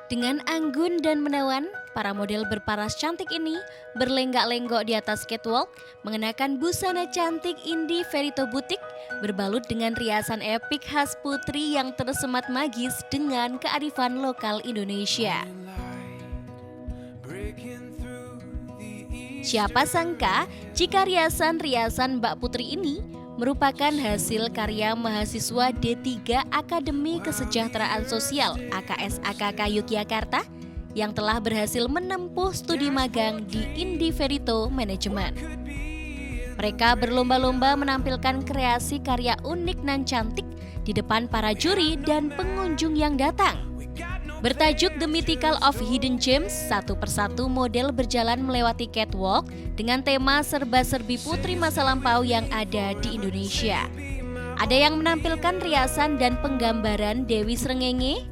Dengan anggun dan menawan, para model berparas cantik ini berlenggak-lenggok di atas catwalk, mengenakan busana cantik indie Verito Butik, berbalut dengan riasan epik khas putri yang tersemat magis dengan kearifan lokal Indonesia. Siapa sangka jika riasan-riasan Mbak Putri ini merupakan hasil karya mahasiswa D3 Akademi Kesejahteraan Sosial AKS AKK Yogyakarta yang telah berhasil menempuh studi magang di Indie Verito Management. Mereka berlomba-lomba menampilkan kreasi karya unik dan cantik di depan para juri dan pengunjung yang datang. Bertajuk The Mythical of Hidden Gems, satu persatu model berjalan melewati catwalk dengan tema serba-serbi putri masa lampau yang ada di Indonesia. Ada yang menampilkan riasan dan penggambaran Dewi Srengenge,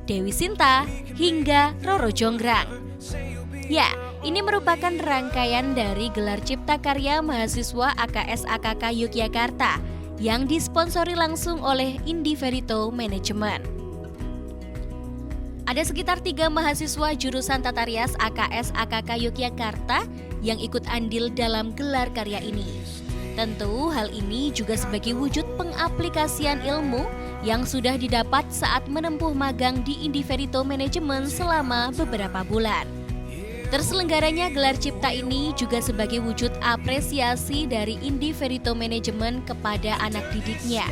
Dewi Sinta, hingga Roro Jonggrang. Ya, ini merupakan rangkaian dari gelar cipta karya mahasiswa AKS AKK Yogyakarta yang disponsori langsung oleh Indie Verito Management. Ada sekitar 3 mahasiswa jurusan Tata Rias AKS AKK Yogyakarta yang ikut andil dalam gelar karya ini. Tentu hal ini juga sebagai wujud pengaplikasian ilmu yang sudah didapat saat menempuh magang di Indie Verito Management selama beberapa bulan. Terselenggaranya gelar cipta ini juga sebagai wujud apresiasi dari Indie Verito Management kepada anak didiknya.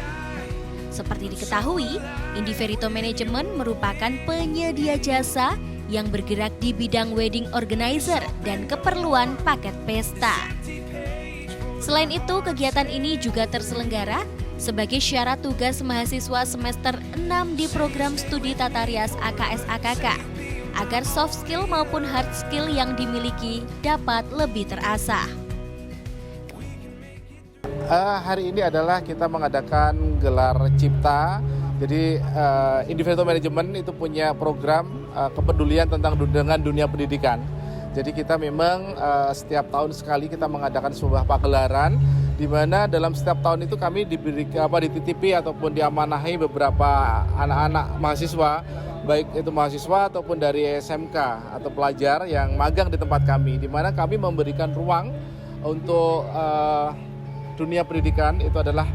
Seperti diketahui, Indie Verito Management merupakan penyedia jasa yang bergerak di bidang wedding organizer dan keperluan paket pesta. Selain itu, kegiatan ini juga terselenggara sebagai syarat tugas mahasiswa semester 6 di program studi Tata Rias AKS AKK agar soft skill maupun hard skill yang dimiliki dapat lebih terasah. Hari ini adalah kita mengadakan gelar cipta. Jadi Indie Verito Management itu punya program kepedulian dengan dunia pendidikan. Jadi kita memang setiap tahun sekali kita mengadakan sebuah pagelaran di mana dalam setiap tahun itu kami dititipi ataupun diamanahi beberapa anak-anak mahasiswa, baik itu mahasiswa ataupun dari SMK atau pelajar yang magang di tempat kami, di mana kami memberikan ruang untuk dunia pendidikan. Itu adalah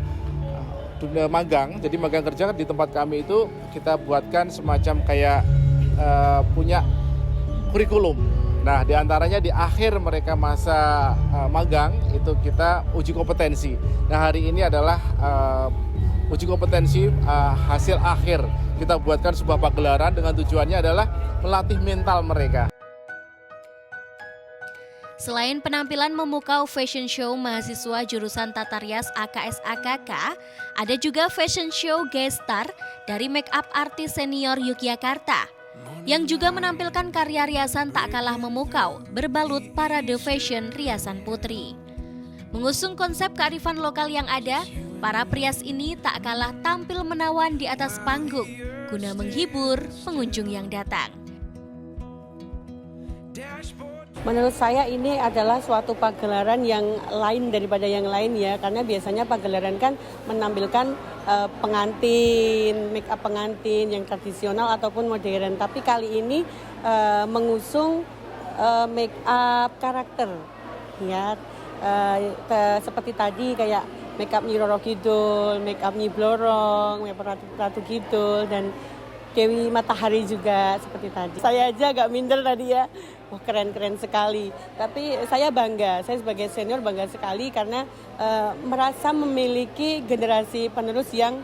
dunia magang. Jadi magang kerja di tempat kami itu kita buatkan semacam kayak punya kurikulum. Nah, diantaranya di akhir mereka masa magang itu kita uji kompetensi. Nah, hari ini adalah uji kompetensi hasil akhir. Kita buatkan sebuah pagelaran dengan tujuannya adalah melatih mental mereka. Selain penampilan memukau fashion show mahasiswa jurusan Tata Rias AKS AKK, ada juga fashion show guest star dari make-up artis senior Yogyakarta yang juga menampilkan karya riasan tak kalah memukau berbalut parade fashion riasan putri. Mengusung konsep kearifan lokal yang ada, para prias ini tak kalah tampil menawan di atas panggung guna menghibur pengunjung yang datang. Menurut saya ini adalah suatu pagelaran yang lain daripada yang lain ya, karena biasanya pagelaran kan menampilkan pengantin, make up pengantin yang tradisional ataupun modern. Tapi kali ini mengusung make up karakter, ya seperti tadi kayak make up Nyi Roro Kidul, make up Nyi Blorong, make up Ratu Kidul dan Dewi Matahari juga seperti tadi. Saya aja agak minder tadi ya. Wah, keren-keren sekali. Tapi saya bangga, saya sebagai senior bangga sekali karena merasa memiliki generasi penerus yang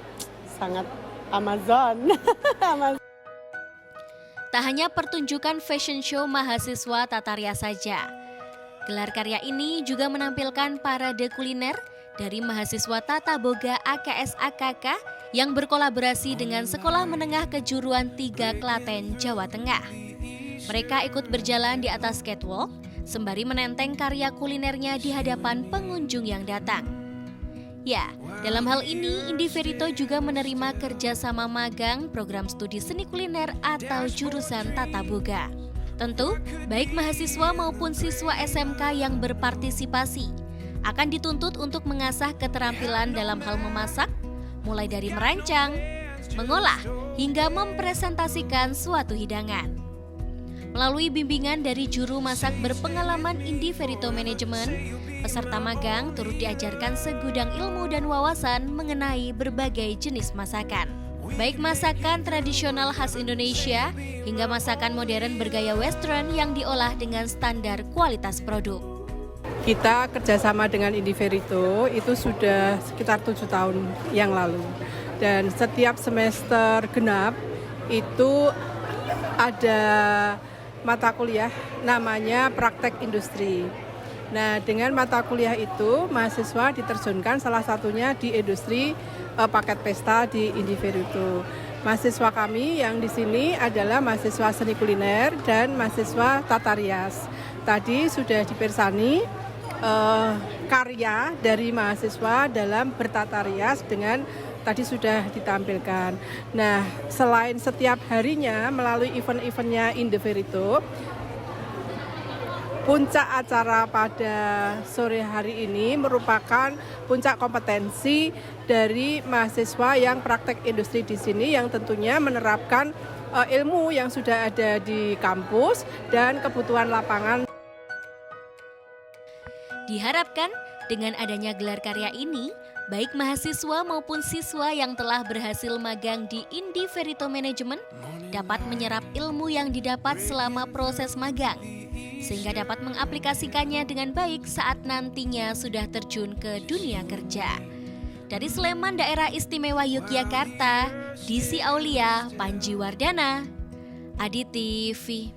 sangat Amazon. Tak hanya pertunjukan fashion show mahasiswa Tata Rias saja. Gelar karya ini juga menampilkan parade kuliner dari mahasiswa Tata Boga AKS AKK yang berkolaborasi dengan Sekolah Menengah Kejuruan 3 Klaten, Jawa Tengah. Mereka ikut berjalan di atas catwalk sembari menenteng karya kulinernya di hadapan pengunjung yang datang. Ya, dalam hal ini Indie Verito juga menerima kerjasama magang program studi seni kuliner atau jurusan Tata Boga. Tentu, baik mahasiswa maupun siswa SMK yang berpartisipasi akan dituntut untuk mengasah keterampilan dalam hal memasak, mulai dari merancang, mengolah, hingga mempresentasikan suatu hidangan. Melalui bimbingan dari juru masak berpengalaman Indiferito Management, peserta magang turut diajarkan segudang ilmu dan wawasan mengenai berbagai jenis masakan. Baik masakan tradisional khas Indonesia hingga masakan modern bergaya western yang diolah dengan standar kualitas produk. Kita kerjasama dengan Indiferito itu sudah sekitar 7 tahun yang lalu. Dan setiap semester genap itu ada mata kuliah namanya praktek industri. Nah, dengan mata kuliah itu mahasiswa diterjunkan salah satunya di industri paket pesta di Indiferito. Mahasiswa kami yang di sini adalah mahasiswa seni kuliner dan mahasiswa tata rias. Tadi sudah dipersani karya dari mahasiswa dalam bertata rias dengan tadi sudah ditampilkan. Nah, selain setiap harinya melalui event-eventnya Indiferito, puncak acara pada sore hari ini merupakan puncak kompetensi dari mahasiswa yang praktek industri di sini yang tentunya menerapkan ilmu yang sudah ada di kampus dan kebutuhan lapangan. Diharapkan dengan adanya gelar karya ini, baik mahasiswa maupun siswa yang telah berhasil magang di Indiferito Management dapat menyerap ilmu yang didapat selama proses magang, sehingga dapat mengaplikasikannya dengan baik saat nantinya sudah terjun ke dunia kerja. Dari Sleman, Daerah Istimewa Yogyakarta, Disi Aulia, Panji Wardana, Adi TV.